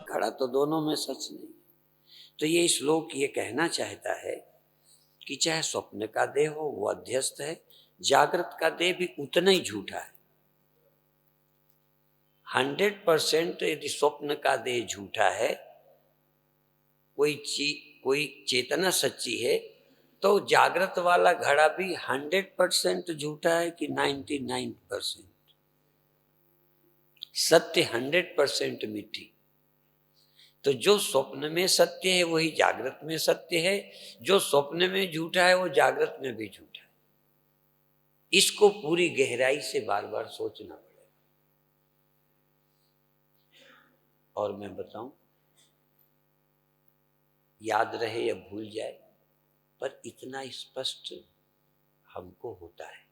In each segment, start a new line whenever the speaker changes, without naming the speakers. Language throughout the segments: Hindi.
घड़ा तो दोनों में सच नहीं। तो ये श्लोक ये कहना चाहता है कि चाहे स्वप्न का देह हो वो अध्यस्त है, जागृत का देह भी उतना ही झूठा है। 100% यदि स्वप्न का देह झूठा है, कोई चेतना सच्ची है, तो जागृत वाला घड़ा भी 100% झूठा है कि 99%? सत्य 100% मिथ्या। तो जो स्वप्न में सत्य है वही जागृत में सत्य है, जो स्वप्न में झूठा है वो जागृत में भी झूठा है। इसको पूरी गहराई से बार बार सोचना पड़ेगा। और मैं बताऊं, याद रहे या भूल जाए, पर इतना स्पष्ट हमको होता है।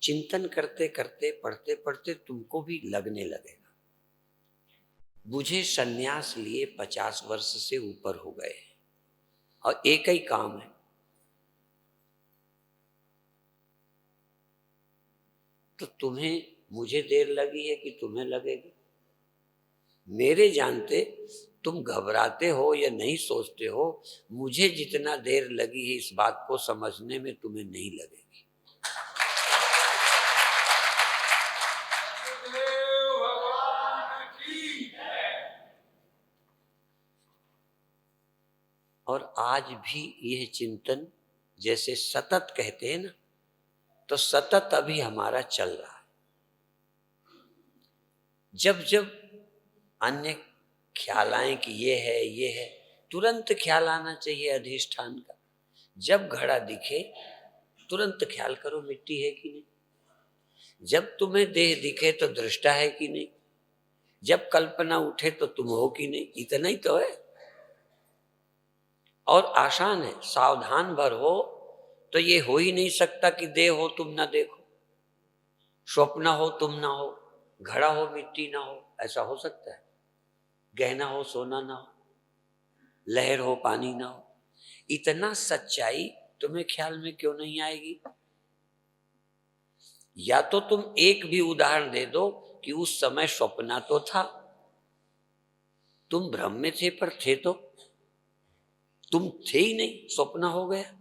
चिंतन करते करते, पढ़ते पढ़ते तुमको भी लगने लगेगा। मुझे सन्यास लिए 50 वर्ष से ऊपर हो गए और एक ही काम है, तो तुम्हें मुझे देर लगी है कि तुम्हें लगेगी? मेरे जानते तुम घबराते हो या नहीं सोचते हो, मुझे जितना देर लगी है इस बात को समझने में तुम्हें नहीं लगेगी। और आज भी यह चिंतन जैसे सतत कहते हैं ना, तो सतत अभी हमारा चल रहा है। जब जब अन्य ख्याल आए कि ये है, तुरंत ख्याल आना चाहिए अधिष्ठान का। जब घड़ा दिखे तुरंत ख्याल करो मिट्टी है कि नहीं। जब तुम्हें देह दिखे तो दृष्टा है कि नहीं। जब कल्पना उठे तो तुम हो कि नहीं। इतना ही तो है और आसान है। सावधान भर हो तो ये हो ही नहीं सकता कि देह हो तुम ना देखो, स्वप्न हो तुम ना हो, घड़ा हो मिट्टी ना हो। ऐसा हो सकता है? गहना हो सोना ना हो, लहर हो पानी ना हो। इतना सच्चाई तुम्हें ख्याल में क्यों नहीं आएगी? या तो तुम एक भी उदाहरण दे दो कि उस समय स्वप्न तो था, तुम भ्रम में थे, पर थे तो तुम थे ही नहीं, स्वप्न हो गया।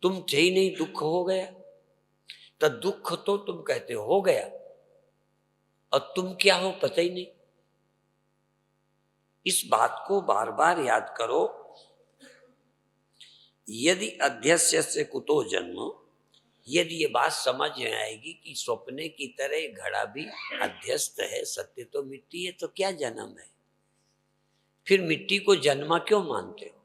तुम थे ही नहीं, दुख हो गया। तो दुख तो तुम कहते हो गया और तुम क्या हो पता ही नहीं। इस बात को बार बार याद करो। यदि अध्यस्य से कुतो जन्म, यदि ये बात समझ में आएगी कि स्वप्ने की तरह घड़ा भी अध्यस्त है, सत्य तो मिट्टी है, तो क्या जन्म है? फिर मिट्टी को जन्मा क्यों मानते हो?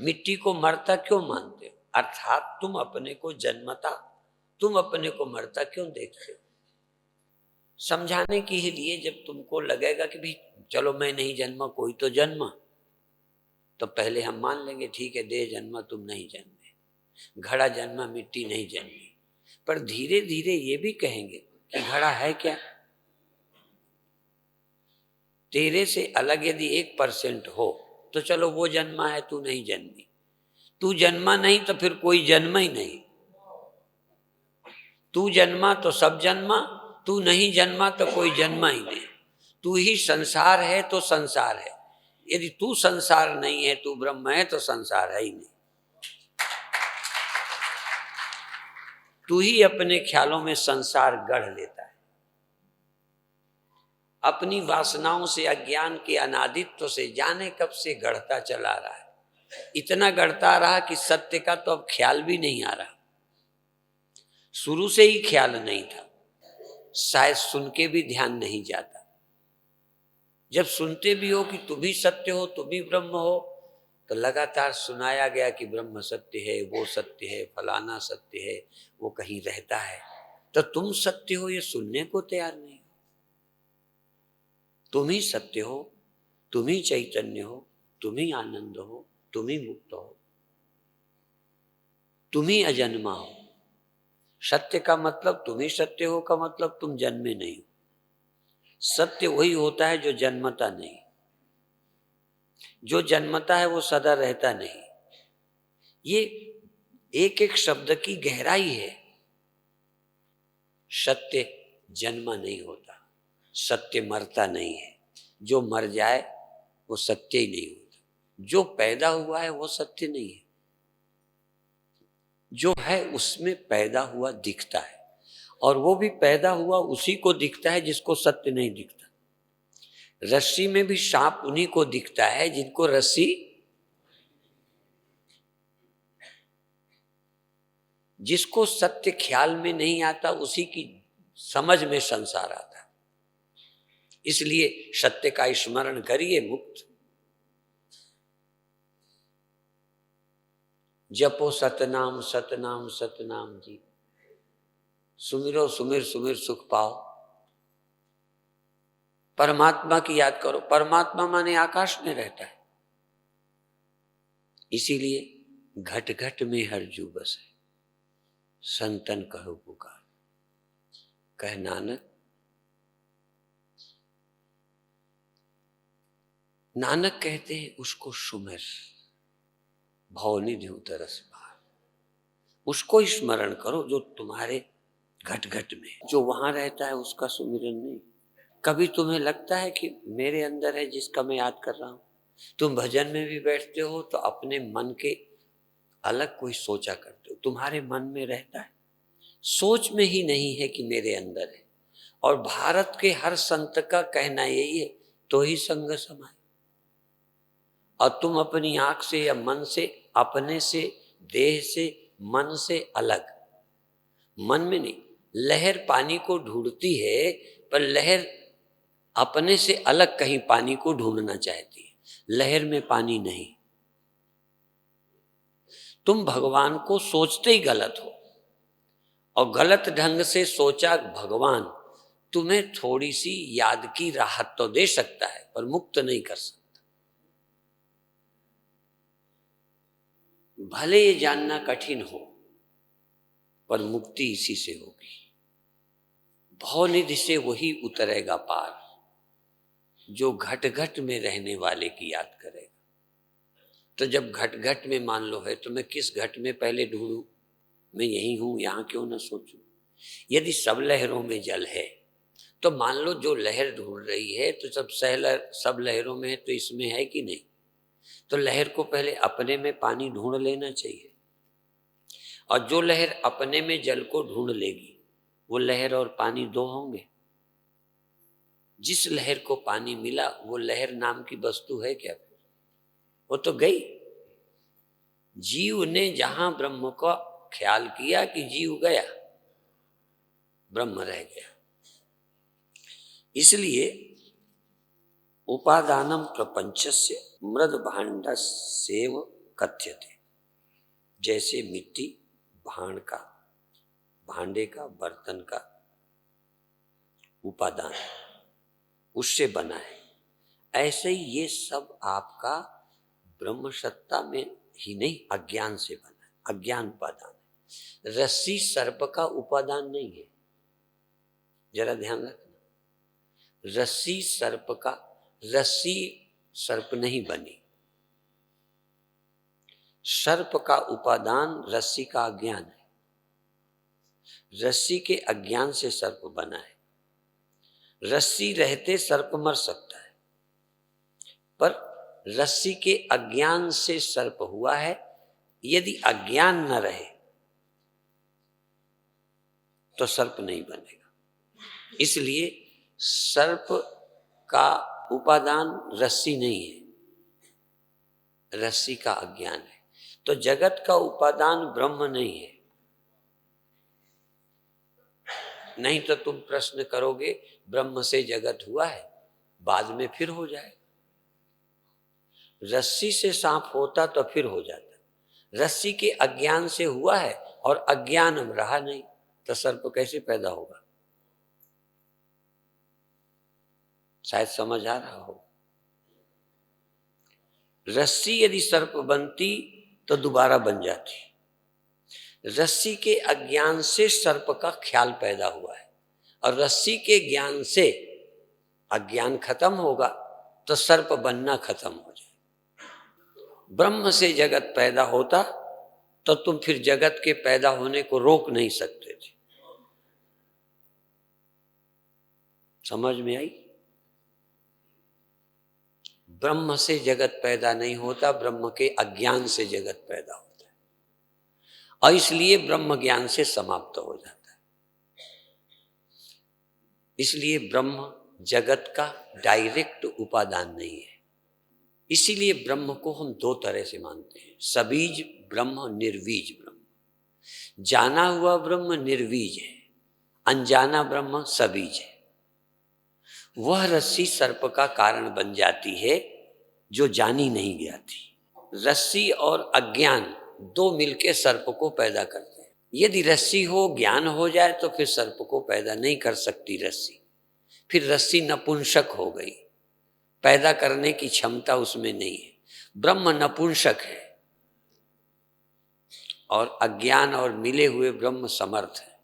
मिट्टी को मरता क्यों मानते हो? अर्थात तुम अपने को जन्मता, तुम अपने को मरता क्यों देखते हो? समझाने के लिए जब तुमको लगेगा कि भाई चलो मैं नहीं जन्मा, कोई तो जन्मा, तो पहले हम मान लेंगे ठीक है, देह जन्मा तुम नहीं जन्मे, घड़ा जन्मा मिट्टी नहीं जन्मी। पर धीरे धीरे ये भी कहेंगे कि घड़ा है क्या? तेरे से अलग यदि 1% हो तो चलो वो जन्मा है, तू नहीं जन्मी। तू जन्मा नहीं तो फिर कोई जन्मा ही नहीं। तू जन्मा तो सब जन्मा, तू नहीं जन्मा तो कोई जन्मा ही नहीं। तू ही संसार है तो संसार है। यदि तू संसार नहीं है, तू ब्रह्म है, तो संसार है ही नहीं। तू ही अपने ख्यालों में संसार गढ़ लेता है। अपनी वासनाओं से, अज्ञान के अनादित्व से जाने कब से गढ़ता चला रहा है। इतना गढ़ता रहा कि सत्य का तो अब ख्याल भी नहीं आ रहा। शुरू से ही ख्याल नहीं था, शायद सुन के भी ध्यान नहीं जाता। जब सुनते भी हो कि तुम ही सत्य हो, तुम ही ब्रह्म हो, तो लगातार सुनाया गया कि ब्रह्म सत्य है, वो सत्य है, फलाना सत्य है, वो कहीं रहता है। तो तुम सत्य हो ये सुनने को तैयार नहीं हो। तुम ही सत्य हो, तुम ही चैतन्य हो, तुम ही आनंद हो, तुम ही मुक्त हो, तुम ही अजन्मा हो। सत्य का मतलब तुम ही सत्य हो का मतलब तुम जन्मे नहीं हो। सत्य वही होता है जो जन्मता नहीं। जो जन्मता है वो सदा रहता नहीं। ये एक एक शब्द की गहराई है। सत्य जन्मा नहीं होता, सत्य मरता नहीं है, जो मर जाए वो सत्य ही नहीं होता। जो पैदा हुआ है वो सत्य नहीं है, जो है उसमें पैदा हुआ दिखता है, और वो भी पैदा हुआ उसी को दिखता है जिसको सत्य नहीं दिखता। रस्सी में भी सांप उन्हीं को दिखता है जिनको रस्सी, जिसको सत्य ख्याल में नहीं आता उसी की समझ में संसार आता है। इसलिए सत्य का स्मरण करिए, मुक्त। जपो सतनाम सतनाम सतनाम जी, सुमिरो सुमिर सुमिर सुख पाओ। परमात्मा की याद करो। परमात्मा माने आकाश में रहता है, इसीलिए घट घट में हरजू बस है, संतन कहो पुकार। कह नानक, नानक कहते हैं उसको सुमिर, भवनिधि उतरस पार। उसको स्मरण करो जो तुम्हारे घट घट में, जो वहां रहता है उसका सुमिरन नहीं। कभी तुम्हें लगता है कि मेरे अंदर है जिसका मैं याद कर रहा हूं? तुम भजन में भी बैठते हो तो अपने मन के अलग कोई सोचा करते हो, तुम्हारे मन में रहता है, सोच में ही नहीं है कि मेरे अंदर है। और भारत के हर संत का कहना यही है, तो ही संग समाए। और तुम अपनी आंख से या मन से, अपने से, देह से, मन से अलग, मन में नहीं। लहर पानी को ढूंढती है, पर लहर अपने से अलग कहीं पानी को ढूंढना चाहती है, लहर में पानी नहीं। तुम भगवान को सोचते ही गलत हो, और गलत ढंग से सोचा भगवान तुम्हें थोड़ी सी याद की राहत तो दे सकता है, पर मुक्त नहीं कर सकता। भले ये जानना कठिन हो, पर मुक्ति इसी से होगी। भवनिधि से वही उतरेगा पार जो घट घट में रहने वाले की याद करेगा। तो जब घट घट में मान लो है, तो मैं किस घट में पहले ढूंढूं? मैं यही हूं, यहां क्यों ना सोचूं? यदि सब लहरों में जल है, तो मान लो जो लहर ढूंढ रही है तो सब लहरों में है, तो इसमें है कि नहीं? तो लहर को पहले अपने में पानी ढूंढ लेना चाहिए। और जो लहर अपने में जल को ढूंढ लेगी, वो लहर और पानी दो होंगे। जिस लहर को पानी मिला, वो लहर नाम की वस्तु है क्या? वो तो गई। जीव ने जहां ब्रह्म का ख्याल किया कि जीव गया, ब्रह्म रह गया। इसलिए उपादानम प्रपंचस्य मृद भाण्डस्येव कथ्यते। जैसे मिट्टी भांडे का, बर्तन का उपादान उससे बना है, ऐसे ही ये सब आपका ब्रह्म सत्ता में ही नहीं, अज्ञान से बना है। अज्ञान उपादान है। रस्सी सर्प का उपादान नहीं है, जरा ध्यान रखना। रस्सी सर्प नहीं बनी। सर्प का उपादान रस्सी का अज्ञान है। रस्सी के अज्ञान से सर्प बना है। रस्सी रहते सर्प मर सकता है, पर रस्सी के अज्ञान से सर्प हुआ है। यदि अज्ञान न रहे तो सर्प नहीं बनेगा। इसलिए सर्प का उपादान रस्सी नहीं है, रस्सी का अज्ञान है। तो जगत का उपादान ब्रह्म नहीं है। नहीं तो तुम प्रश्न करोगे ब्रह्म से जगत हुआ है, बाद में फिर हो जाए। रस्सी से सांप होता तो फिर हो जाता। रस्सी के अज्ञान से हुआ है और अज्ञान रहा नहीं, तो सर्प कैसे पैदा होगा? शायद समझ आ रहा हो। रस्सी यदि सर्प बनती तो दोबारा बन जाती। रस्सी के अज्ञान से सर्प का ख्याल पैदा हुआ है, और रस्सी के ज्ञान से अज्ञान खत्म होगा तो सर्प बनना खत्म हो जाए। ब्रह्म से जगत पैदा होता तो तुम फिर जगत के पैदा होने को रोक नहीं सकते थे। समझ में आई? ब्रह्म से जगत पैदा नहीं होता, ब्रह्म के अज्ञान से जगत पैदा होता है, और इसलिए ब्रह्म ज्ञान से समाप्त हो जाता है। इसलिए ब्रह्म जगत का डायरेक्ट उपादान नहीं है। इसीलिए ब्रह्म को हम दो तरह से मानते हैं, सबीज ब्रह्म, निर्वीज ब्रह्म। जाना हुआ ब्रह्म निर्वीज है, अनजाना ब्रह्म सबीज है। वह रस्सी सर्प का कारण बन जाती है जो जानी नहीं जाती। रस्सी और अज्ञान दो मिलके सर्प को पैदा करते हैं। यदि रस्सी हो, ज्ञान हो जाए तो फिर सर्प को पैदा नहीं कर सकती रस्सी। फिर रस्सी नपुंसक हो गई, पैदा करने की क्षमता उसमें नहीं है। ब्रह्म नपुंसक है और अज्ञान और मिले हुए ब्रह्म समर्थ है।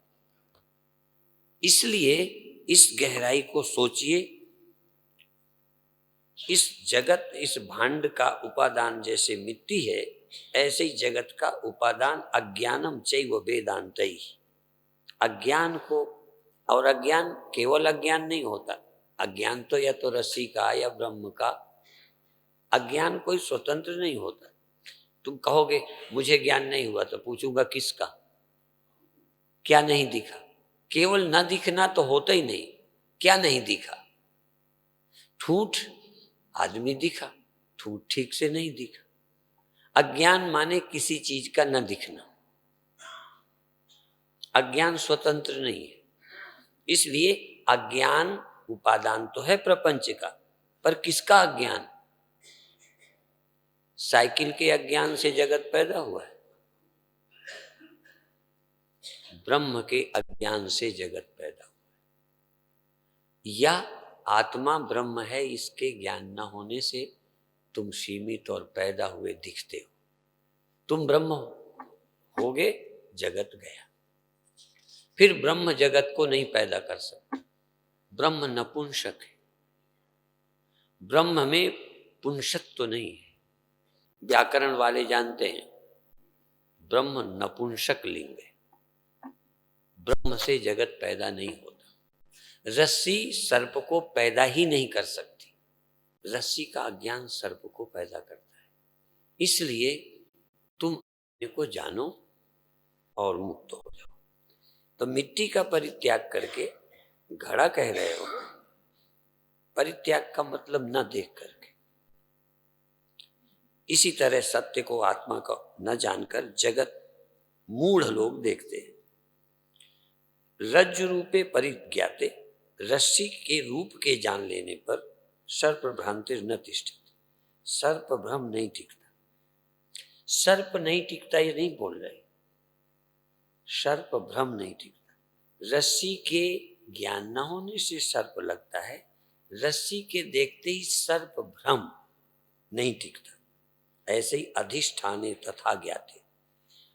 इसलिए इस गहराई को सोचिए। इस जगत, इस भांड का उपादान जैसे मिट्टी है, ऐसे ही जगत का उपादान अज्ञानम चैव वेदांतैः। अज्ञान को, और अज्ञान केवल अज्ञान नहीं होता, अज्ञान तो या तो रस्सी का या ब्रह्म का, अज्ञान कोई स्वतंत्र नहीं होता। तुम कहोगे मुझे ज्ञान नहीं हुआ, तो पूछूंगा किसका, क्या नहीं दिखा? केवल न दिखना तो होता ही नहीं। क्या नहीं दिखा? ठूठ आदमी दिखा, ठूठ ठीक से नहीं दिखा। अज्ञान माने किसी चीज का न दिखना। अज्ञान स्वतंत्र नहीं है। इसलिए अज्ञान उपादान तो है प्रपंच का, पर किसका अज्ञान? साइकिल के अज्ञान से जगत पैदा हुआ है, ब्रह्म के अज्ञान से जगत पैदा हुआ है। या आत्मा ब्रह्म है, इसके ज्ञान न होने से तुम सीमित और पैदा हुए दिखते हो। तुम ब्रह्म होगे, जगत गया। फिर ब्रह्म जगत को नहीं पैदा कर सकता। ब्रह्म नपुंसक है, ब्रह्म में पुंसक तो नहीं है। व्याकरण वाले जानते हैं ब्रह्म नपुंसक लिंग है, ब्रह्म से जगत पैदा नहीं होता। रस्सी सर्प को पैदा ही नहीं कर सकती, रस्सी का अज्ञान सर्प को पैदा करता है। इसलिए तुम अपने को जानो और मुक्त हो जाओ। तो मिट्टी का परित्याग करके घड़ा कह रहे हो, परित्याग का मतलब न देख करके। इसी तरह सत्य को, आत्मा को न जानकर जगत मूढ़ लोग देखते हैं। रज्जु रूपे परिज्ञाते, रस्सी के रूप के जान लेने पर सर्प भ्रांतिर न तिष्ठति, सर्प भ्रम नहीं टिकता। सर्प नहीं टिकता ये नहीं बोल रहे, सर्प भ्रम नहीं टिकता। रस्सी के ज्ञान न होने से सर्प लगता है, रस्सी के देखते ही सर्प भ्रम नहीं टिकता। ऐसे ही अधिष्ठाने तथा ज्ञाते,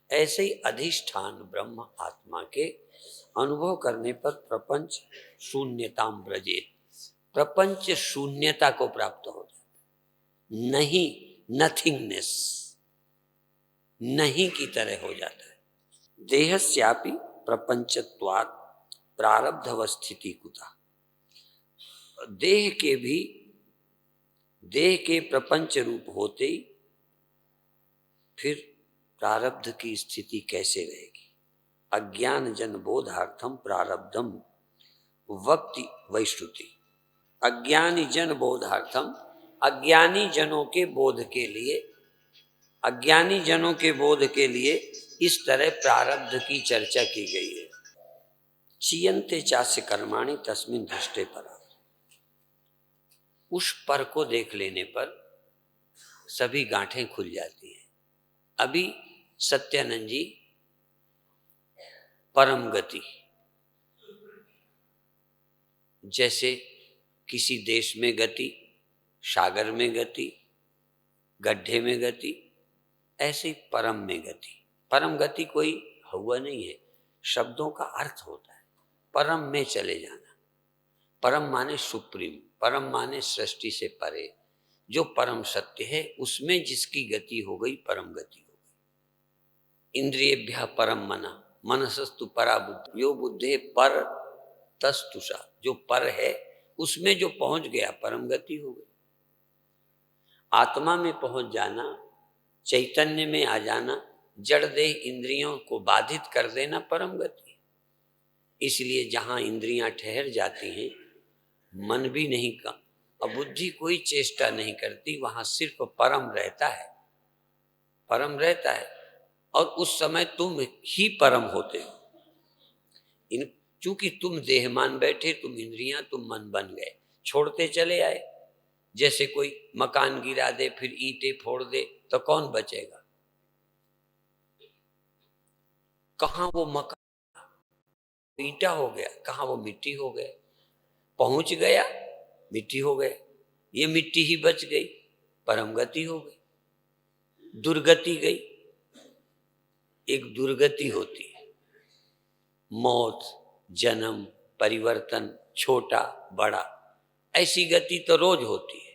ऐसे ही अधिष्ठान ब्रह्म आत्मा के अनुभव करने पर प्रपंच शून्यताम ब्रजेत, प्रपंच शून्यता को प्राप्त हो जाता है। नहीं, नथिंगनेस, नहीं की तरह हो जाता है। देहस्यापि प्रपंचत्वात् प्रारब्धवस्थिति कुता, देह के भी, देह के प्रपंच रूप होते ही फिर प्रारब्ध की स्थिति कैसे रहेगी? अज्ञान जन बोधार्थम प्रारब्धम वक्ति वैश्रुति। अज्ञानी जन बोधार्थम, अज्ञानी जनों के बोध के लिए, अज्ञानी जनों के बोध के लिए इस तरह प्रारब्ध की चर्चा की गई है। चीयन्ते चास्य कर्माणि तस्मिन् दृष्टे पर, उस पर को देख लेने पर सभी गांठें खुल जाती हैं। अभी सत्यानंद जी परम गति, जैसे किसी देश में गति, सागर में गति, गड्ढे में गति, ऐसे परम में गति। परम गति कोई हुआ नहीं है, शब्दों का अर्थ होता है परम में चले जाना। परम माने सुप्रीम, परम माने सृष्टि से परे, जो परम सत्य है उसमें जिसकी गति हो गई, परम गति हो गई। इंद्रियेभ्यः परम मना, मनसस्तु परा बुद्धि, यो बुद्धे पर तस्तुषा, जो पर है उसमें जो पहुंच गया परम गति हो गई। आत्मा में पहुंच जाना, चैतन्य में आ जाना, जड़ देह इंद्रियों को बाधित कर देना परम गति। इसलिए जहां इंद्रियां ठहर जाती हैं, मन भी नहीं का और बुद्धि कोई चेष्टा नहीं करती, वहां सिर्फ परम रहता है, परम रहता है। और उस समय तुम ही परम होते हो। चूंकि तुम देह मान बैठे, तुम इंद्रियां, तुम मन बन गए, छोड़ते चले आए। जैसे कोई मकान गिरा दे फिर ईंटें फोड़ दे तो कौन बचेगा? कहां वो मकान ईंटा हो गया, कहां वो मिट्टी हो गया। पहुंच गया, मिट्टी हो गया, ये मिट्टी ही बच गई, परम गति हो गई। दुर्गति गई, एक दुर्गति होती है, मौत, जन्म, परिवर्तन, छोटा बड़ा, ऐसी गति तो रोज होती है।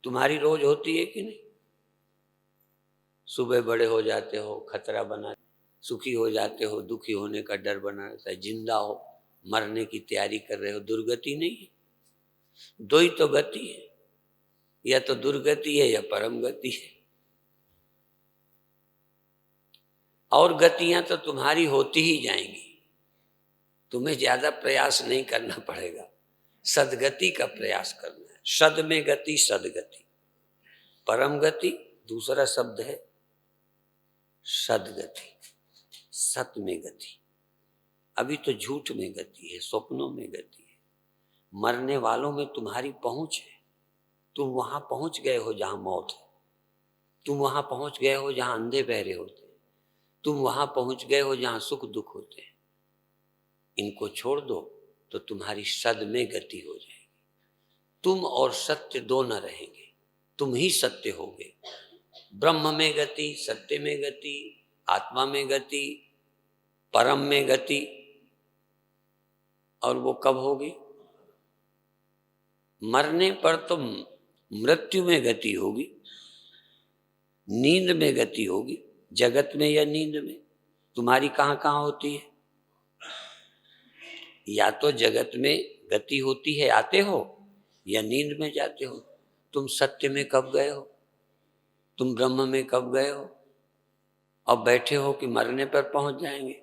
तुम्हारी रोज होती है कि नहीं? सुबह बड़े हो जाते हो, खतरा बना, सुखी हो जाते हो, दुखी होने का डर बना रहता है, जिंदा हो, मरने की तैयारी कर रहे हो, दुर्गति नहीं है। दो ही तो गति है, या तो दुर्गति है या परम गति है। और गतियां तो तुम्हारी होती ही जाएंगी, तुम्हें ज्यादा प्रयास नहीं करना पड़ेगा, सदगति का प्रयास करना है। सद में गति, सदगति। परम गति दूसरा शब्द है सदगति, सत में गति। अभी तो झूठ में गति है, स्वप्नों में गति है। मरने वालों में तुम्हारी पहुंच है, तुम वहां पहुंच गए हो जहां मौत है, तुम वहां पहुंच गए हो जहां अंधे बहरे होते हैं, तुम वहां पहुंच गए हो जहां सुख दुख होते हैं। इनको छोड़ दो तो तुम्हारी सद में गति हो जाएगी। तुम और सत्य दो न रहेंगे, तुम ही सत्य होगे। ब्रह्म में गति, सत्य में गति, आत्मा में गति, परम में गति। और वो कब होगी? मरने पर तो मृत्यु में गति होगी, नींद में गति होगी। जगत में या नींद में तुम्हारी कहां कहां होती है? या तो जगत में गति होती है, आते हो, या नींद में जाते हो। तुम सत्य में कब गए हो? तुम ब्रह्म में कब गए हो? अब बैठे हो कि मरने पर पहुंच जाएंगे,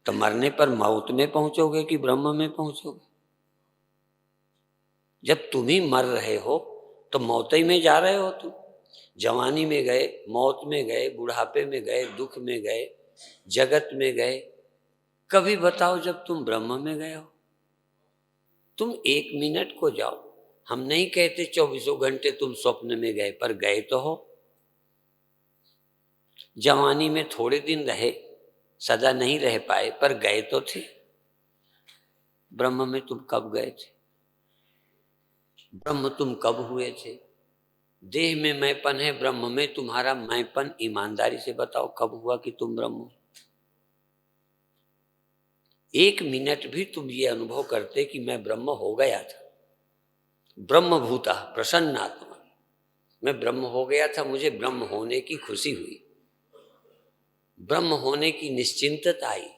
तो मरने पर मौत में पहुंचोगे कि ब्रह्म में पहुंचोगे? जब तुम ही मर रहे हो तो मौत ही में जा रहे हो। तुम जवानी में गए, मौत में गए, बुढ़ापे में गए, दुख में गए, जगत में गए। कभी बताओ जब तुम ब्रह्म में गए हो? तुम 1 मिनट को जाओ, हम नहीं कहते 24 घंटे तुम स्वप्न में गए, पर गए तो हो। जवानी में थोड़े दिन रहे, सदा नहीं रह पाए, पर गए तो थे। ब्रह्म में तुम कब गए थे? ब्रह्म तुम कब हुए थे? देह में मैंपन है, ब्रह्म में तुम्हारा मैंपन ईमानदारी से बताओ कब हुआ कि तुम ब्रह्म हो? 1 मिनट भी तुम ये अनुभव करते कि मैं ब्रह्म हो गया था, ब्रह्म भूता प्रसन्न आत्मा, मैं ब्रह्म हो गया था, मुझे ब्रह्म होने की खुशी हुई, ब्रह्म होने की निश्चिंतता आई,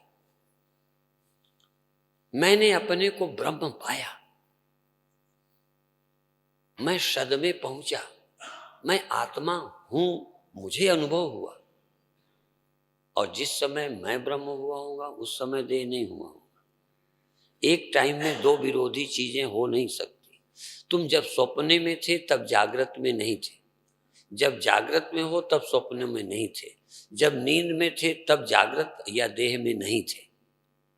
मैंने अपने को ब्रह्म पाया, मैं सद में पहुंचा, मैं आत्मा हूं, मुझे अनुभव हुआ। और जिस समय मैं ब्रह्म हुआ होगा उस समय देह नहीं हुआ होगा। एक टाइम में दो विरोधी चीजें हो नहीं सकती। तुम जब स्वप्ने में थे तब जागृत में नहीं थे, जब जागृत में हो तब स्वप्न में नहीं थे, जब नींद में थे तब जागृत या देह में नहीं थे।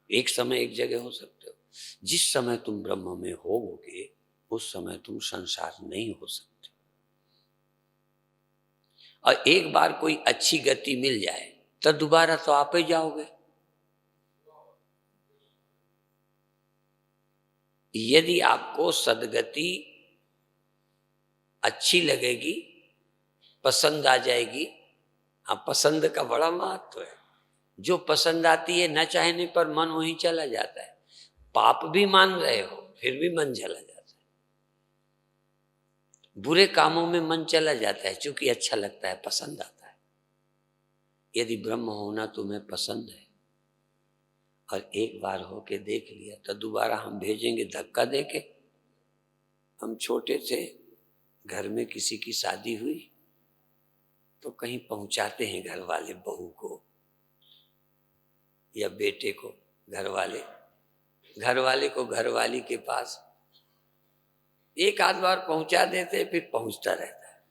एक समय एक जगह हो सकते हो। जिस समय तुम ब्रह्म में होगे उस समय तुम संसार नहीं हो सकते। और एक बार कोई अच्छी गति मिल जाए तो दोबारा तो आप ही जाओगे। यदि आपको सदगति अच्छी लगेगी, पसंद आ जाएगी, हाँ, पसंद का बड़ा महत्व है। जो पसंद आती है न चाहने पर मन वहीं चला जाता है। पाप भी मान रहे हो फिर भी मन चला जाता है, बुरे कामों में मन चला जाता है क्योंकि अच्छा लगता है, पसंद आता है। यदि ब्रह्म होना तुम्हें पसंद है और एक बार होके देख लिया तो दोबारा हम भेजेंगे धक्का देके? हम छोटे थे, घर में किसी की शादी हुई तो कहीं पहुंचाते हैं घर वाले बहू को या बेटे को, घर वाले को घरवाली के पास एक आध बार पहुंचा देते, फिर पहुंचता रहता है।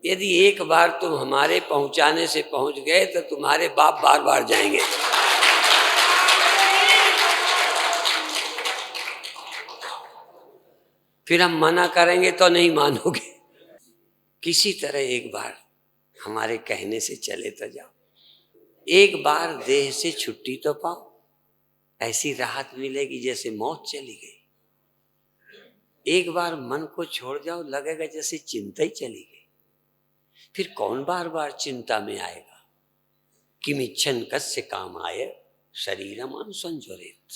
यदि एक बार तुम हमारे पहुंचाने से पहुंच गए तो तुम्हारे बाप बार बार जाएंगे। फिर हम मना करेंगे तो नहीं मानोगे। किसी तरह एक बार हमारे कहने से चले तो जाओ, एक बार देह से छुट्टी तो पाओ, ऐसी राहत मिलेगी जैसे मौत चली गई। एक बार मन को छोड़ जाओ, लगेगा जैसे चिंता ही चली गई। फिर कौन बार बार चिंता में आएगा। किमिच्छन कस्य कामाय शरीरम अनुसंजरेत।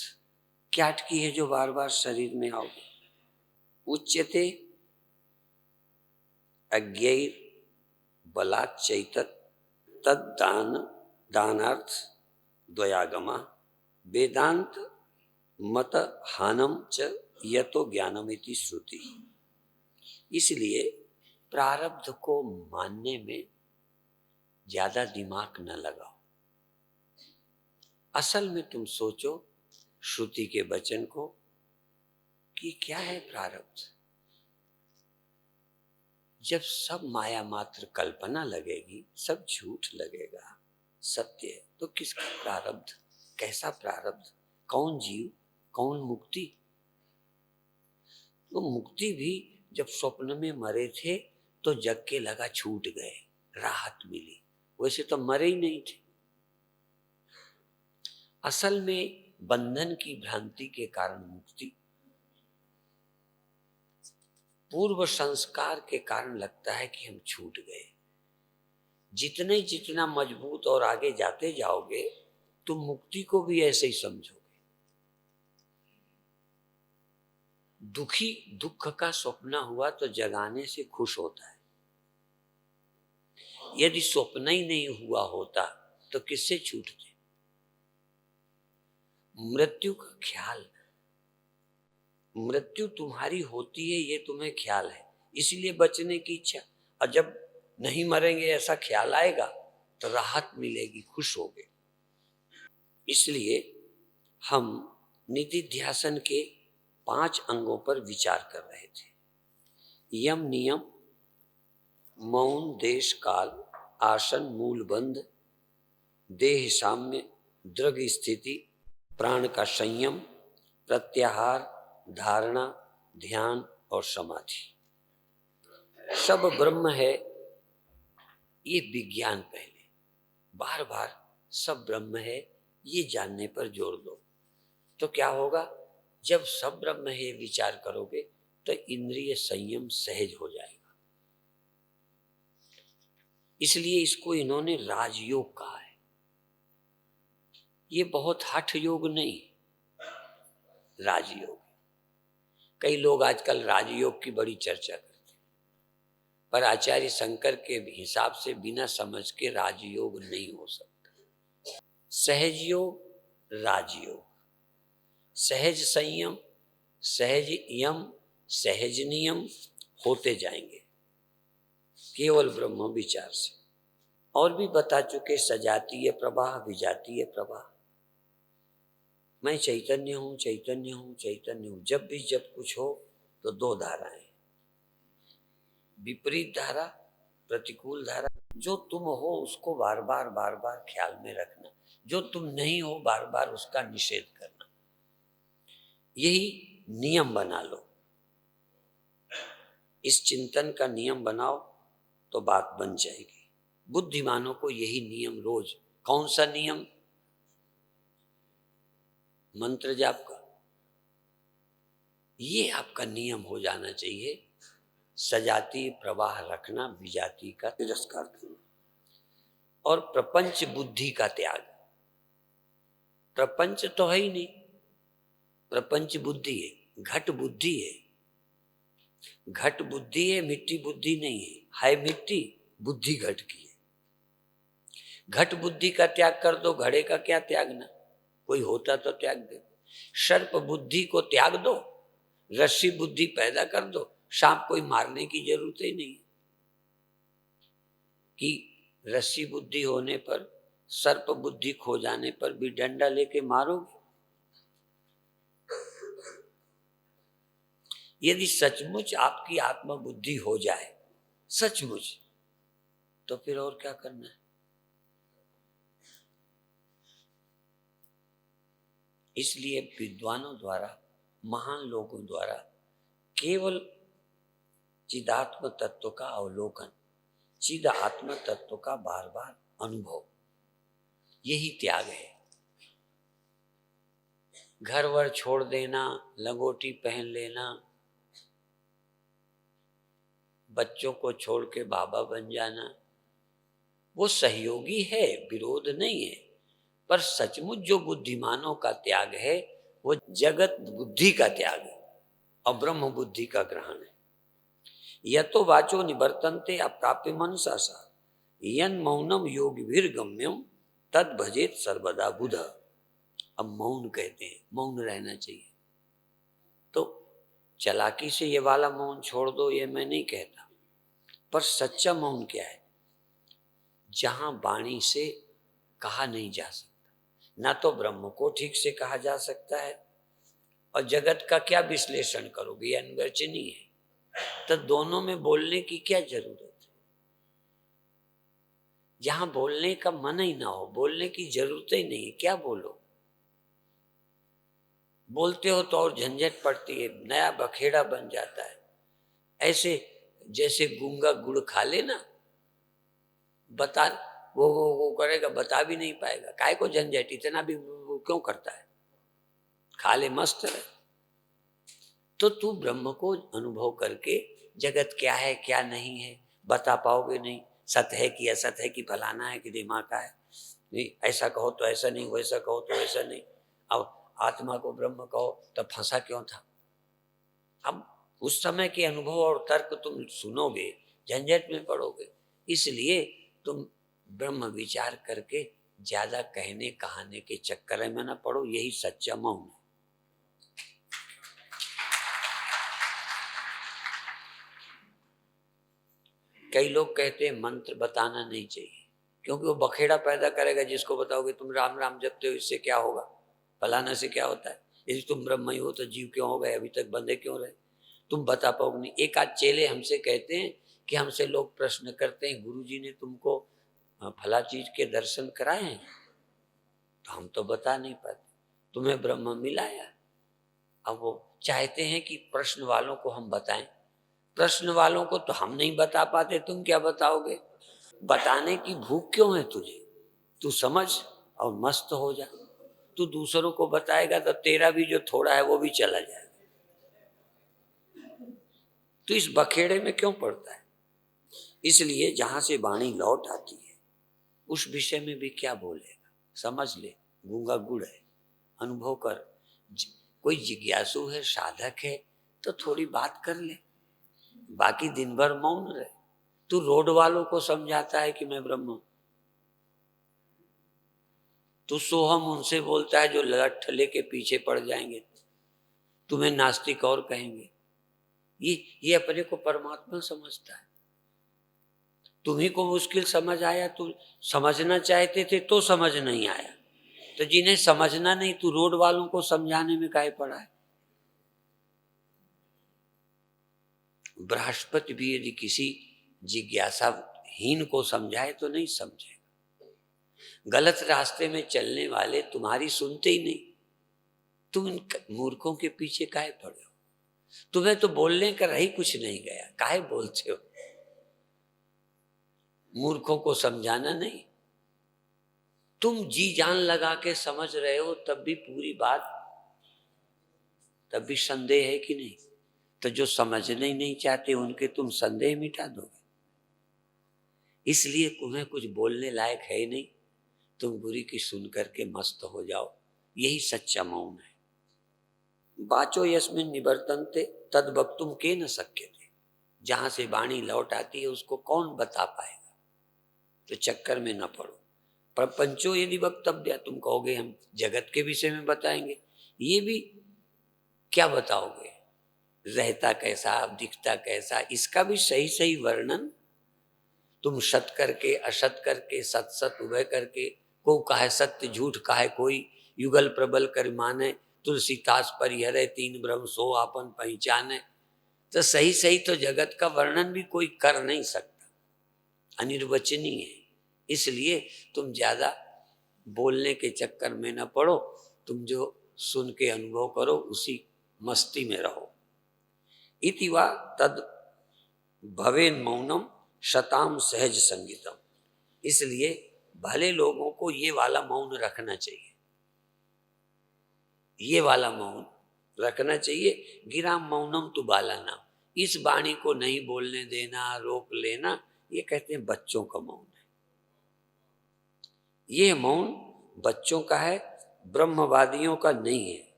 क्या अटकी है जो बार बार शरीर में आओगे। उच्यते अज्ञैर बलात् चैतत तद दानार्थ द्वयागमा वेदांत मत हानम च यतो ज्ञानमिति श्रुति। इसलिए प्रारब्ध को मानने में ज्यादा दिमाग न लगाओ। असल में तुम सोचो श्रुति के वचन को कि क्या है प्रारब्ध। जब सब माया मात्र कल्पना लगेगी, सब झूठ लगेगा, सत्य है तो किसका प्रारब्ध, कैसा प्रारब्ध, कौन जीव, कौन मुक्ति। तो मुक्ति भी जब स्वप्न में मरे थे तो जग के लगा छूट गए, राहत मिली, वैसे तो मरे ही नहीं थे। असल में बंधन की भ्रांति के कारण मुक्ति, पूर्व संस्कार के कारण लगता है कि हम छूट गए। जितना मजबूत और आगे जाते जाओगे तुम मुक्ति को भी ऐसे ही समझोगे। दुखी दुख का स्वप्न हुआ तो जगाने से खुश होता है। यदि स्वप्न ही नहीं हुआ होता तो किससे छूटते। मृत्यु का ख्याल, मृत्यु तुम्हारी होती है ये तुम्हें ख्याल है, इसलिए बचने की इच्छा। और जब नहीं मरेंगे ऐसा ख्याल आएगा तो राहत मिलेगी, खुश होगे। इसलिए हम निधिध्यासन के 5 अंगों पर विचार कर रहे थे। यम नियम, मौन, देश काल, आसन, मूल बंध, देह साम्य, दृढ़ स्थिति, प्राण का संयम, प्रत्याहार, धारणा, ध्यान और समाधि। सब ब्रह्म है ये विज्ञान पहले, बार बार सब ब्रह्म है ये जानने पर जोर दो तो क्या होगा। जब सब ब्रह्म है विचार करोगे तो इंद्रिय संयम सहज हो जाएगा। इसलिए इसको इन्होंने राजयोग कहा है। ये बहुत हठ योग नहीं, राजयोग। कई लोग आजकल राजयोग की बड़ी चर्चा करते हैं, पर आचार्य शंकर के हिसाब से बिना समझ के राजयोग नहीं हो सकता। सहज योग, राजयोग, सहज संयम, सहज यम, सहज नियम होते जाएंगे केवल ब्रह्म विचार से। और भी बता चुके, सजातीय प्रवाह, विजातीय प्रवाह। मैं चैतन्य हूँ, चैतन्य हूँ, चैतन्य हूँ। जब भी जब कुछ हो तो 2 धाराएं, विपरीत धारा, प्रतिकूल धारा। जो तुम हो उसको बार बार ख्याल में रखना, जो तुम नहीं हो बार बार उसका निषेध करना। यही नियम बना लो। इस चिंतन का नियम बनाओ तो बात बन जाएगी। बुद्धिमानों को यही नियम रोज। कौन सा नियम? मंत्र जाप का। ये आपका नियम हो जाना चाहिए। सजाती प्रवाह रखना, विजाति का तिरस्कार करना और प्रपंच बुद्धि का त्याग। प्रपंच तो है ही नहीं, प्रपंच बुद्धि है, घट बुद्धि है। घट बुद्धि है, मिट्टी बुद्धि नहीं है मिट्टी, बुद्धि घट की है। घट बुद्धि का त्याग कर दो, घड़े का क्या त्यागना, कोई होता तो त्याग दे। सर्प बुद्धि को त्याग दो, रस्सी बुद्धि पैदा कर दो, सांप कोई मारने की जरूरत ही नहीं कि रस्सी बुद्धि होने पर, सर्प बुद्धि खो जाने पर भी डंडा लेके मारोगे। यदि सचमुच आपकी आत्मा बुद्धि हो जाए, सचमुच, तो फिर और क्या करना है। इसलिए विद्वानों द्वारा, महान लोगों द्वारा केवल चिदात्म तत्व का अवलोकन, चिद आत्म तत्व का बार बार अनुभव, यही त्याग है। घर वर छोड़ देना, लंगोटी पहन लेना, बच्चों को छोड़ के बाबा बन जाना, वो सहयोगी है, विरोध नहीं है, पर सचमुच जो बुद्धिमानों का त्याग है वो जगत बुद्धि का त्याग है और ब्रह्म बुद्धि का ग्रहण है। यतो वाचो निवर्तन्ते अप्राप्य मनसा सा यन मौनम योगिभिर्गम्यम तद भजेत सर्वदा बुध। अब मौन कहते हैं, मौन रहना चाहिए। तो चालाकी से ये वाला मौन छोड़ दो, ये मैं नहीं कहता, पर सच्चा मौन क्या है? जहां वाणी से कहा नहीं जा सकता, ना तो ब्रह्म को ठीक से कहा जा सकता है और जगत का क्या विश्लेषण करोगे, अनवर्चनीय है, तो दोनों में बोलने की क्या जरूरत है? जहां बोलने का मन ही ना हो, बोलने की जरूरत ही नहीं है, क्या बोलो? बोलते हो तो और झंझट पड़ती है, नया बखेड़ा बन जाता है। ऐसे जैसे गूंगा गुड़ खा ले ना, बता वो करेगा, बता भी नहीं पाएगा, काय को झंझट, इतना भी वो क्यों करता है, खा ले मस्त रहे। तो तू ब्रह्म को अनुभव करके जगत क्या है क्या नहीं है बता पाओगे नहीं। सत है कि असत है कि फलाना है कि दिमाग का है, नहीं ऐसा कहो तो ऐसा नहीं, वैसा कहो तो ऐसा नहीं। अब आत्मा को ब्रह्म कहो तो फंसा क्यों था? अब उस समय के अनुभव और तर्क तुम सुनोगे, झंझट में पड़ोगे। इसलिए तुम ब्रह्म विचार करके ज्यादा कहने कहाने के चक्कर में न पड़ो, यही सच्चा मौन है। कई लोग कहते हैं मंत्र बताना नहीं चाहिए क्योंकि वो बखेड़ा पैदा करेगा। जिसको बताओगे तुम राम राम जपते हो, इससे क्या होगा, फलाना से क्या होता है, यदि तुम ब्रह्म ही हो तो जीव क्यों हो गए, अभी तक बंधे क्यों रहे, तुम बता पाओगे नहीं। एक आध चेले हमसे कहते हैं कि हमसे लोग प्रश्न करते हैं, गुरुजी ने तुमको फला चीज के दर्शन कराए हैं, तो हम तो बता नहीं पाते, तुम्हें ब्रह्म मिलाया। अब वो चाहते हैं कि प्रश्न वालों को हम बताएं, प्रश्न वालों को तो हम नहीं बता पाते, तुम क्या बताओगे? बताने की भूख क्यों है तुझे? तू समझ और मस्त हो जा। तू दूसरों को बताएगा तो तेरा भी जो थोड़ा है वो भी चला जाएगा। तो इस बखेड़े में क्यों पड़ता है? इसलिए जहां से वाणी लौट आती है उस विषय में भी क्या बोलेगा, समझ ले, गूंगा गुड़ है, अनुभव कर। कोई जिज्ञासु है, साधक है, तो थोड़ी बात कर ले, बाकी दिन भर मौन रहे। तू रोड वालों को समझाता है कि मैं ब्रह्म हूं, तू सोहम उनसे बोलता है जो लठ लेके पीछे पड़ जाएंगे, तुम्हें नास्तिक और कहेंगे। ये अपने को परमात्मा समझता है। तुम्ही को मुश्किल समझ आया, तू समझना चाहते थे तो समझ नहीं आया, तो जिन्हें समझना नहीं, तू रोड वालों को समझाने में काहे पड़ा है? बृहस्पति भी यदि किसी जिज्ञासाहीन को समझाए तो नहीं समझेगा। गलत रास्ते में चलने वाले तुम्हारी सुनते ही नहीं, तुम इन मूर्खों के पीछे काहे पड़े हो? तुम्हें तो बोलने का रही कुछ नहीं गया, काहे बोलते हो? मूर्खों को समझाना नहीं, तुम जी जान लगा के समझ रहे हो तब भी पूरी बात, तब भी संदेह है कि नहीं? तो जो समझने ही नहीं चाहते उनके तुम संदेह मिटा दोगे। इसलिए तुम्हें कुछ बोलने लायक है ही नहीं, तुम बुरी की सुन करके मस्त हो जाओ, यही सच्चा मौन है। बाचो यस्मिन निवर्तन्ते तद वक्तुम के न शक्यते। जहां से वाणी लौट आती है उसको कौन बता पाएगा? तो चक्कर में न पड़ो। प्रपंचो यदि वक्तव्य, तुम कहोगे हम जगत के विषय में बताएंगे, ये भी क्या बताओगे? रहता कैसा, दिखता कैसा, इसका भी सही सही वर्णन तुम सत करके, असत करके, सत सत उभय करके, को काहे सत्य झूठ काहे कोई, युगल प्रबल कर माने, तुलसीदास परिहरे तीन ब्रह्म सो आपन पहचाने। तो सही सही तो जगत का वर्णन भी कोई कर नहीं सकता, अनिर्वचनीय है। इसलिए तुम ज्यादा बोलने के चक्कर में न पड़ो, तुम जो सुन के अनुभव करो उसी मस्ती में रहो। इति वा तद भवेन मौनम शताम सहज संगीतम। इसलिए भले लोगों को ये वाला मौन रखना चाहिए, ये वाला मौन रखना चाहिए। गिरा मौनम तु बाला नाम, इस वाणी को नहीं बोलने देना, रोक लेना, ये कहते हैं बच्चों का मौन है। ये मौन बच्चों का है, ब्रह्मवादियों का नहीं है।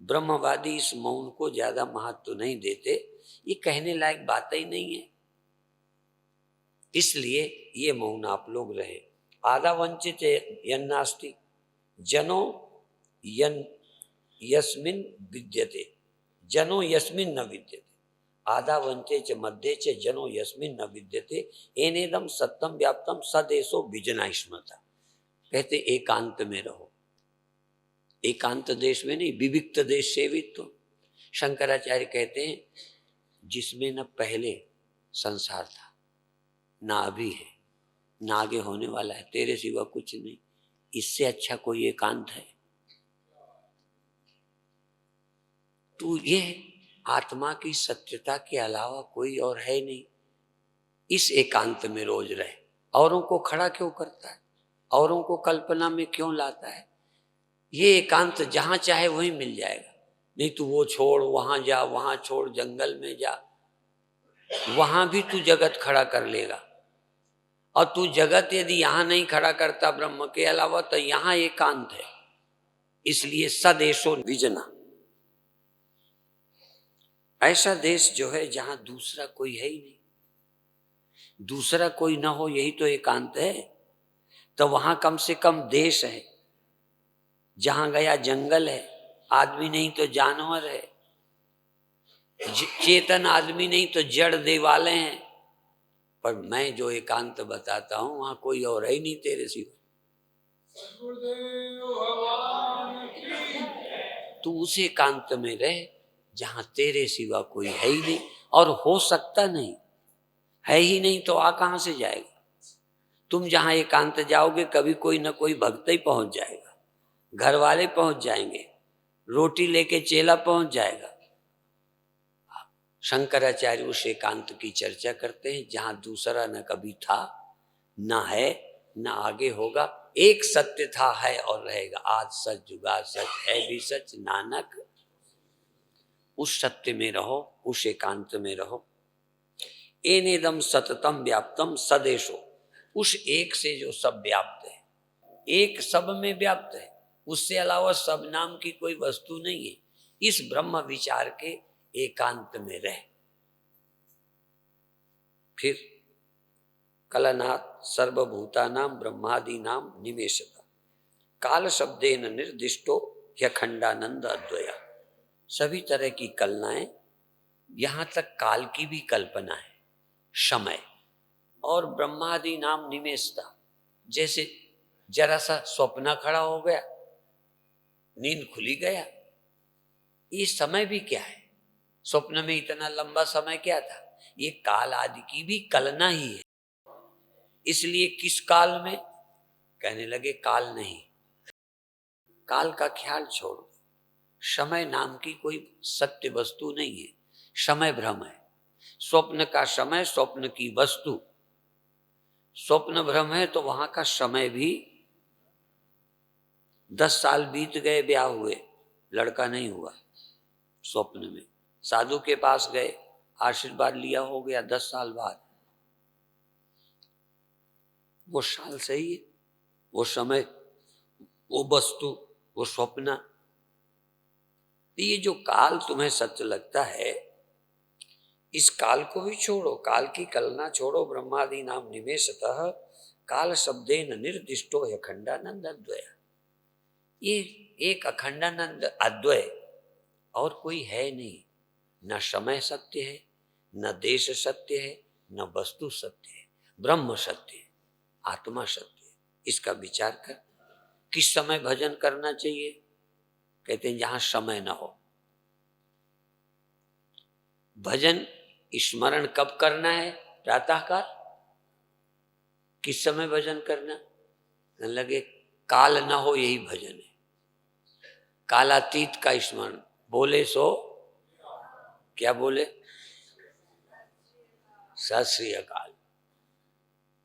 ब्रह्मवादी इस मौन को ज्यादा महत्व नहीं देते, ये कहने लायक बात ही नहीं है, इसलिए ये मौन आप लोग रहे। आधा वंचित यन्नास्ति जनो यन यस्मिन विद्यते, जनो यस्मिन न विद्यते, आधा वंचे च मध्ये च जनो यस्मिन न विद्यते, एनेदम सत्यम व्याप्तम सदेशो विजना स्मृता। कहते एकांत में रहो, एकांत देश में नहीं, विविक्त देश सेवित। तो शंकराचार्य कहते हैं जिसमें न पहले संसार था, ना अभी है, ना आगे होने वाला है, तेरे सिवा कुछ नहीं, इससे अच्छा कोई एकांत है? तो ये आत्मा की सत्यता के अलावा कोई और है नहीं। इस एकांत में रोज रहे। औरों को खड़ा क्यों करता है, औरों को कल्पना में क्यों लाता है? ये एकांत जहां चाहे वहीं मिल जाएगा। नहीं तू वो छोड़ वहां जा, वहां छोड़ जंगल में जा, वहां भी तू जगत खड़ा कर लेगा। और तू जगत यदि यहां नहीं खड़ा करता ब्रह्म के अलावा, तो यहां एकांत है। इसलिए सदेशो विजना, ऐसा देश जो है जहां दूसरा कोई है ही नहीं, दूसरा कोई ना हो, यही तो एकांत है। तो वहां कम से कम देश है, जहां गया जंगल है, आदमी नहीं तो जानवर है, चेतन आदमी नहीं तो जड़ देवालय हैं। पर मैं जो एकांत बताता हूं वहां कोई और है ही नहीं तेरे सिवा। तू उस एकांत में रहे जहां तेरे सिवा कोई है ही नहीं, और हो सकता नहीं, है ही नहीं तो आ कहां से जाएगा? तुम जहां एकांत जाओगे कभी कोई ना कोई भक्त ही पहुंच जाएगा, घर वाले पहुंच जाएंगे, रोटी लेके चेला पहुंच जाएगा। शंकराचार्य उस एकांत की चर्चा करते हैं जहां दूसरा न कभी था, न है, न आगे होगा। एक सत्य था, है और रहेगा, आज सच जुगा सच, है भी सच नानक। उस सत्य में रहो, उस एकांत में रहो। एनेदम सततम व्याप्तम सदेशो, उस एक से जो सब व्याप्त है, एक सब में व्याप्त है, उससे अलावा सब नाम की कोई वस्तु नहीं है। इस ब्रह्म विचार के एकांत में रहे। फिर कलनाथ सर्वभूतानाम ब्रह्मादीनाम निवेशता, काल शब्देन निर्दिष्टो ह्यखंडानंद अद्वया। सभी तरह की कलनाएं, यहां तक काल की भी कल्पना है, समय और ब्रह्मादि नाम निमेशता। जैसे जरा सा स्वप्न खड़ा हो गया, नींद खुली गया, ये समय भी क्या है? स्वप्न में इतना लंबा समय क्या था? ये काल आदि की भी कलना ही है। इसलिए किस काल में? कहने लगे काल नहीं, काल का ख्याल छोड़ो। समय नाम की कोई सत्य वस्तु नहीं है, समय भ्रम है। स्वप्न का समय, स्वप्न की वस्तु। स्वप्न भ्रम है तो वहां का समय भी 10 साल बीत गए, ब्याह हुए, लड़का नहीं हुआ। स्वप्न में साधु के पास गए, आशीर्वाद लिया, हो गया 10 साल बाद। वो साल सही है, वो समय, वो वस्तु, वो स्वप्न। ये जो काल तुम्हें सत्य लगता है, इस काल को भी छोड़ो, काल की कल्पना छोड़ो। ब्रह्मादि नाम निमेशतः काल शब्देन निर्दिष्टो अखंडानंद अद्वय। ये एक अखंडानंद अद्वय और कोई है नहीं। न समय सत्य है, न देश सत्य है, न वस्तु सत्य है, ब्रह्म सत्य है, आत्मा सत्य है। इसका विचार कर। किस समय भजन करना चाहिए? कहते हैं जहां समय न हो। भजन स्मरण कब करना है? प्रातःकाल। किस समय भजन करना? लगे काल न हो, यही भजन है। कालातीत का स्मरण। बोले सो क्या बोले? सत श्री अकाल।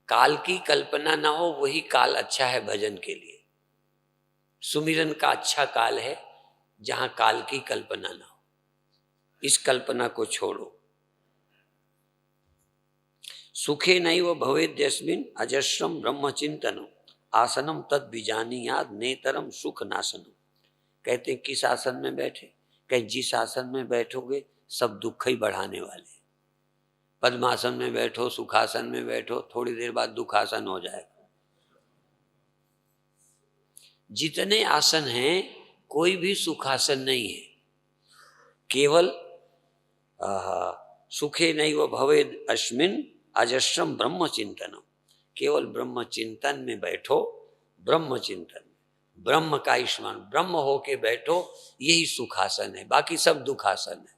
काल की कल्पना ना हो, वही काल अच्छा है भजन के लिए। सुमिरन का अच्छा काल है जहां काल की कल्पना ना हो। इस कल्पना को छोड़ो। सुखे नैव भवेद्यस्मिन् अजस्रम ब्रह्मचिंतनम आसनम तद बीजानीयाद नेतरम सुख नाशनम। कहते हैं किस आसन में बैठे? कहे जिस आसन में बैठोगे सब दुख ही बढ़ाने वाले। पद्मासन में बैठो, सुखासन में बैठो, थोड़ी देर बाद दुखासन हो जाएगा। जितने आसन हैं कोई भी सुखासन नहीं है। केवल सुखे नैव भवेद अस्मिन् अजस्रम ब्रह्म चिंतनम। केवल ब्रह्म चिंतन में बैठो। ब्रह्म चिंतन, ब्रह्म का स्मरण, ब्रह्म होके बैठो, यही सुखासन है। बाकी सब दुखासन है।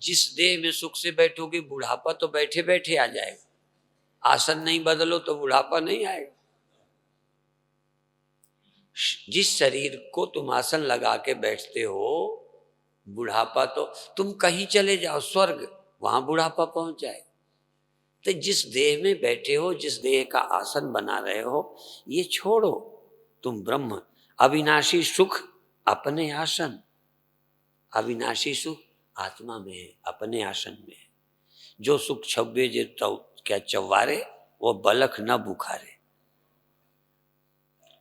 जिस देह में सुख से बैठोगे बुढ़ापा तो बैठे बैठे आ जाएगा। आसन नहीं बदलो तो बुढ़ापा नहीं आएगा। जिस शरीर को तुम आसन लगा के बैठते हो, बुढ़ापा तो तुम कहीं चले जाओ स्वर्ग, वहां बुढ़ापा पहुंच जाए। तो जिस देह में बैठे हो, जिस देह का आसन बना रहे हो, ये छोड़ो। तुम ब्रह्म, अविनाशी सुख अपने आसन। अविनाशी सुख आत्मा में है, अपने आसन में है। जो सुख छब्बे जे क्या चौवारे, वो बलख न बुखारे।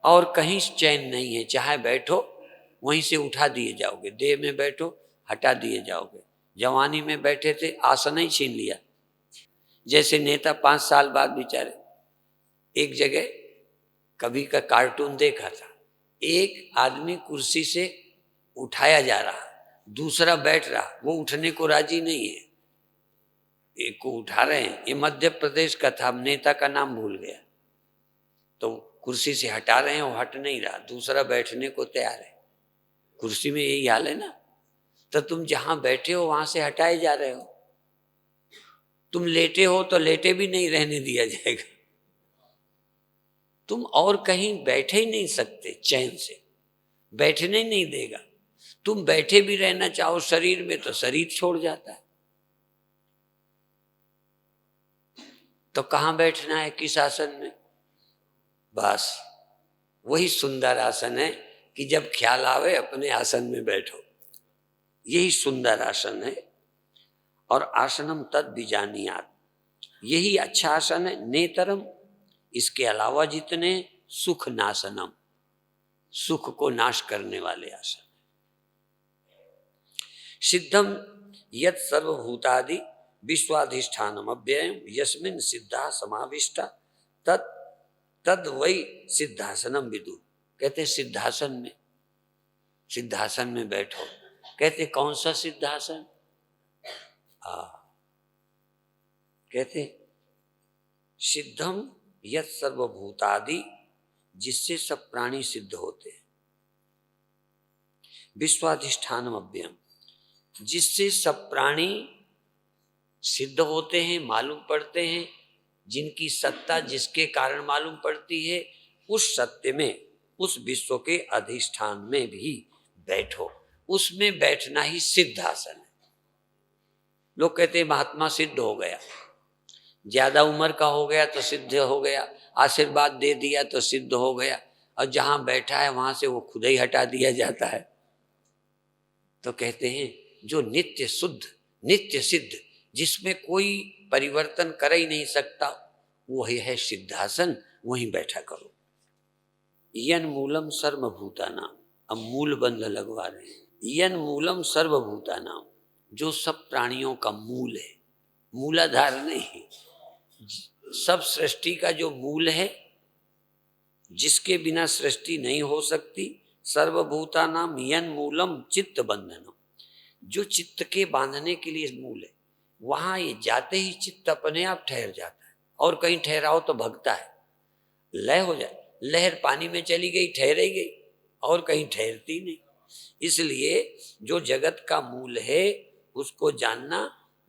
और कहीं चैन नहीं है। चाहे बैठो वहीं से उठा दिए जाओगे। देह में बैठो हटा दिए जाओगे। जवानी में बैठे थे, आसन ही छीन लिया। जैसे नेता 5 साल बाद बेचारे, एक जगह कभी का कार्टून देखा था, एक आदमी कुर्सी से उठाया जा रहा, दूसरा बैठ रहा, वो उठने को राजी नहीं है। एक को उठा रहे हैं, ये मध्य प्रदेश का था, नेता का नाम भूल गया। तो कुर्सी से हटा रहे हैं, वो हट नहीं रहा, दूसरा बैठने को तैयार है। कुर्सी में यही हाल है ना। तो तुम जहां बैठे हो वहां से हटाए जा रहे हो। तुम लेटे हो तो लेटे भी नहीं रहने दिया जाएगा। तुम और कहीं बैठे ही नहीं सकते चैन से, बैठने नहीं देगा। तुम बैठे भी रहना चाहो शरीर में तो शरीर छोड़ जाता है। तो कहां बैठना है? किस आसन में? बस वही सुंदर आसन है कि जब ख्याल आवे अपने आसन में बैठो। यही सुंदर आसन है। और आसनम तद बीजानियात, यही अच्छा आसन है। नेतरम, इसके अलावा जितने सुख नाशनम, सुख को नाश करने वाले आसन। सिद्धम यत सर्वभूतादि विश्वाधिष्ठानम अव्ययम यस्मिन् सिद्धा समाविष्टा तत् तद वही सिद्धासनम विदु। कहते सिद्धासन में, सिद्धासन में बैठो। कहते कौन सा सिद्धासन? कहते सिद्धम यत सर्वभूतादि, जिससे सब प्राणी सिद्ध होते हैं। विश्वाधिष्ठानम अव्ययम, जिससे सब प्राणी सिद्ध होते हैं, मालूम पड़ते हैं। जिनकी सत्ता जिसके कारण मालूम पड़ती है, उस सत्य में, उस विश्व के अधिष्ठान में भी बैठो। उसमें बैठना ही सिद्धासन है। लोग कहते हैं महात्मा सिद्ध हो गया, ज्यादा उम्र का हो गया तो सिद्ध हो गया, आशीर्वाद दे दिया तो सिद्ध हो गया, और जहां बैठा है वहां से वो खुद ही हटा दिया जाता है। तो कहते हैं जो नित्य शुद्ध, नित्य सिद्ध, जिसमें कोई परिवर्तन कर ही नहीं सकता, वही है सिद्धासन। वहीं बैठा करो। यन मूलम सर्वभूतानाम, अब मूल बंध लगवा रहे हैं। यन मूलम सर्वभूतानाम, जो सब प्राणियों का मूल है, मूलाधार नहीं है, सब सृष्टि का जो मूल है, जिसके बिना सृष्टि नहीं हो सकती, सर्वभूतानां यन मूलम चित्त बंधनम, जो चित्त के बांधने के लिए मूल है, वहां ये जाते ही चित्त अपने आप ठहर जाता है। और कहीं ठहराओ तो भगता है, लय हो जाए। लहर पानी में चली गई, ठहर ही गई, और कहीं ठहरती नहीं। इसलिए जो जगत का मूल है उसको जानना,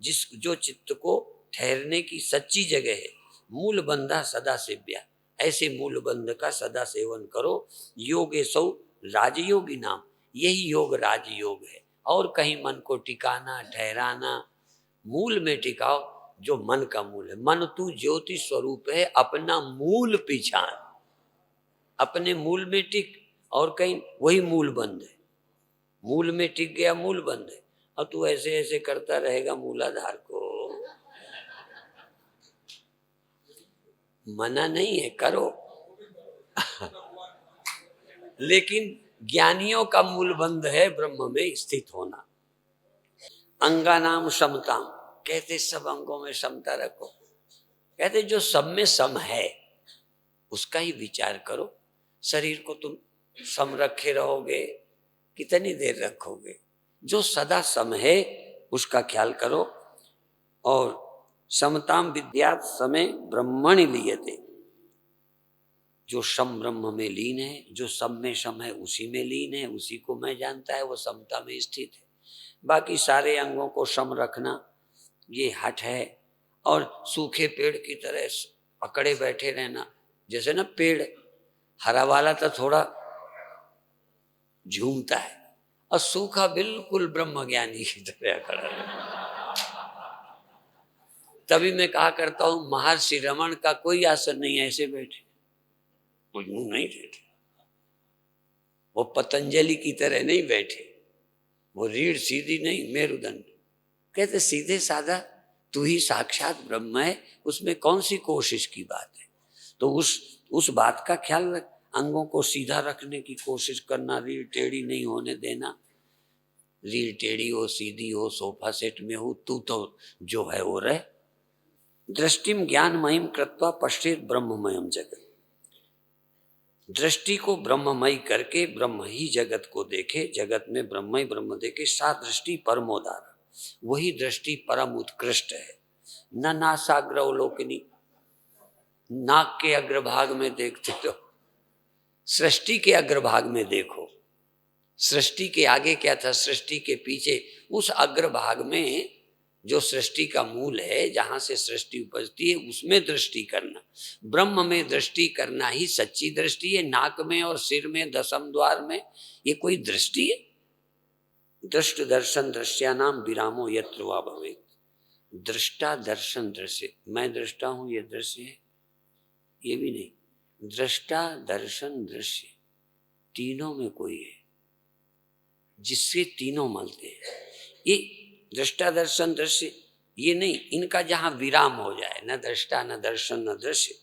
जो चित्त को ठहरने की सच्ची जगह है। मूल बंधा सदा सेव्या, ऐसे मूल बंध का सदा सेवन करो। योगे सौ राजयोगी नाम, यही योग राजयोग है। और कहीं मन को टिकाना ठहराना, मूल में टिकाओ जो मन का मूल है। मन तू ज्योति स्वरूप है, अपना मूल पहचान, अपने मूल में टिक। और कहीं वही मूल बंद है, मूल में टिक गया, मूल बंद है। और तू ऐसे ऐसे करता रहेगा मूलाधार को, मना नहीं है, करो। लेकिन ज्ञानियों का मूल बंध है ब्रह्म में स्थित होना। अंगानाम समताम, कहते सब अंगों में समता रखो। कहते जो सब में सम है उसका ही विचार करो। शरीर को तुम सम रखे रहोगे, कितनी देर रखोगे? जो सदा सम है उसका ख्याल करो। और समताम विद्यात समय ब्रह्मणि लियते, जो सम ब्रह्म में लीन है, जो सब में सम है उसी में लीन है, उसी को मैं जानता है, वो समता में स्थित है। बाकी सारे अंगों को सम रखना ये हठ है। और सूखे पेड़ की तरह पकड़े बैठे रहना, जैसे ना पेड़ हरा वाला तो थोड़ा झूमता है, और सूखा बिल्कुल ब्रह्म ज्ञानी की तरह खड़ा है। तभी मैं कहा करता हूं महर्षि रमन का कोई आसन नहीं, ऐसे बैठे, कोई मुंह नहीं देते। वो पतंजलि की तरह नहीं बैठे, वो रीढ़ सीधी नहीं, मेरुदंड। कहते सीधे साधा तू ही साक्षात ब्रह्म है, उसमें कौन सी कोशिश की बात है। तो उस बात का ख्याल रख। अंगों को सीधा रखने की कोशिश करना, रीढ़ टेढ़ी नहीं होने देना। रीढ़ टेढ़ी हो सीधी हो, सोफा सेट में हो, तू तो जो है वो रहे। दृष्टिम ज्ञान महिम कृत्वा पश्चेत ब्रह्ममयम जगत, दृष्टि को ब्रह्ममय करके ब्रह्म ही जगत को देखे, जगत में ब्रह्म ही ब्रह्म देखे। सा दृष्टि परमोदार, वही दृष्टि परम उत्कृष्ट है। न नासाग्रवलोकनी, नाक के अग्रभाग में देखते तो सृष्टि के अग्रभाग में देखो। सृष्टि के आगे क्या था, सृष्टि के पीछे, उस अग्रभाग में जो सृष्टि का मूल है, जहां से सृष्टि उपजती है, उसमें दृष्टि करना। ब्रह्म में दृष्टि करना ही सच्ची दृष्टि है। नाक में और सिर में, दशम द्वार में, ये कोई दृष्टि है? दृष्ट दर्शन दृश्यानाम विरामो यत्र वा भवेत्। दृष्टा दर्शन दृश्य, मैं दृष्टा हूं ये दृश्य है, ये भी नहीं। दृष्टा दर्शन दृश्य, तीनों में कोई है जिससे तीनों मिलते हैं। ये दृष्टा दर्शन दृश्य ये नहीं, इनका जहां विराम हो जाए, न दृष्टा न दर्शन न दृश्य,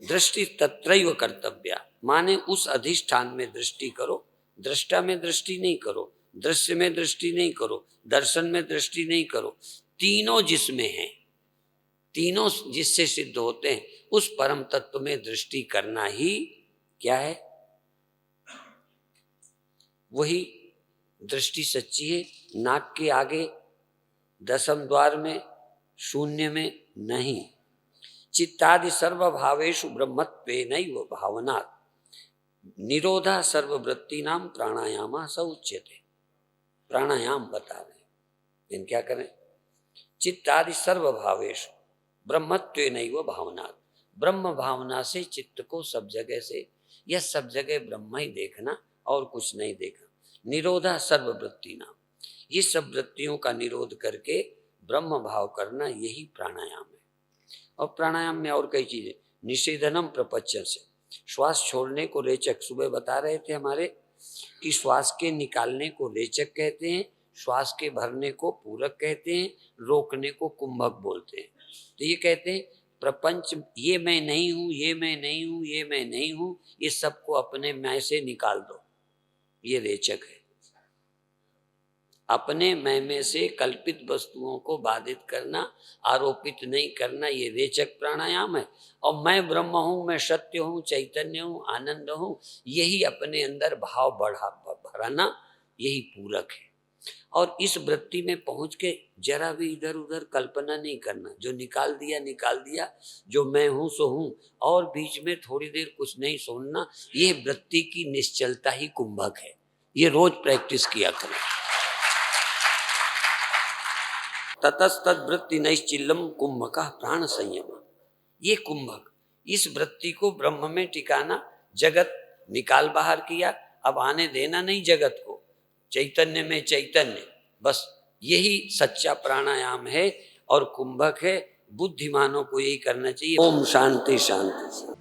दृष्टि तत्रैव कर्तव्या, माने उस अधिष्ठान में दृष्टि करो। दृष्टा में दृष्टि नहीं करो, दृश्य में दृष्टि नहीं करो, दर्शन में दृष्टि नहीं करो। तीनों जिसमें हैं, तीनों जिससे सिद्ध होते हैं, उस परम तत्व में दृष्टि करना ही क्या है? वही दृष्टि सच्ची है। नाक के आगे, दशम द्वार में, शून्य में नहीं। चित्तादि सर्वभावेषु ब्रह्मत्वेनैव भावनात् निरोधा सर्ववृत्ति नाम प्राणायाम स उच्यते। प्राणायाम बता रहे हैं, क्या करें? चित्तादि सर्वभावेषु ब्रह्मत्वेनैव भावनात्, ब्रह्म भावना से चित्त को सब जगह से, यह सब जगह ब्रह्म ही देखना और कुछ नहीं देखना। निरोधा सर्ववृत्ति नाम, ये सब वृत्तियों का निरोध करके ब्रह्म भाव करना, यही प्राणायाम है। और प्राणायाम में और कई चीजें, निषेधनम प्रपंच से, श्वास छोड़ने को रेचक, सुबह बता रहे थे हमारे कि श्वास के निकालने को रेचक कहते हैं, श्वास के भरने को पूरक कहते हैं, रोकने को कुंभक बोलते हैं। तो ये कहते हैं प्रपंच, ये मैं नहीं हूं, ये मैं नहीं हूं, ये मैं नहीं हूं, ये सबको अपने मैं से निकाल दो, ये रेचक है। अपने मैं में से कल्पित वस्तुओं को बाधित करना, आरोपित नहीं करना, ये रेचक प्राणायाम है। और मैं ब्रह्म हूँ, मैं सत्य हूँ, चैतन्य हूँ, आनंद हूँ, यही अपने अंदर भाव भराना, यही पूरक है। और इस वृत्ति में पहुंच के जरा भी इधर उधर कल्पना नहीं करना, जो निकाल दिया, जो मैं हूं सो हूं, और बीच में थोड़ी देर कुछ नहीं सुनना। ये वृत्ति की निश्चलता ही कुंभक है। ये रोज प्रैक्टिस किया करें। ततस्तद वृत्ति नैश्चिल्लम कुंभक प्राण संयम। ये कुंभक, इस वृत्ति को ब्रह्म में टिकाना। जगत निकाल बाहर किया, अब आने देना नहीं जगत को, चैतन्य में चैतन्य, बस यही सच्चा प्राणायाम है और कुंभक है। बुद्धिमानों को यही करना चाहिए। ओम शांति शांति।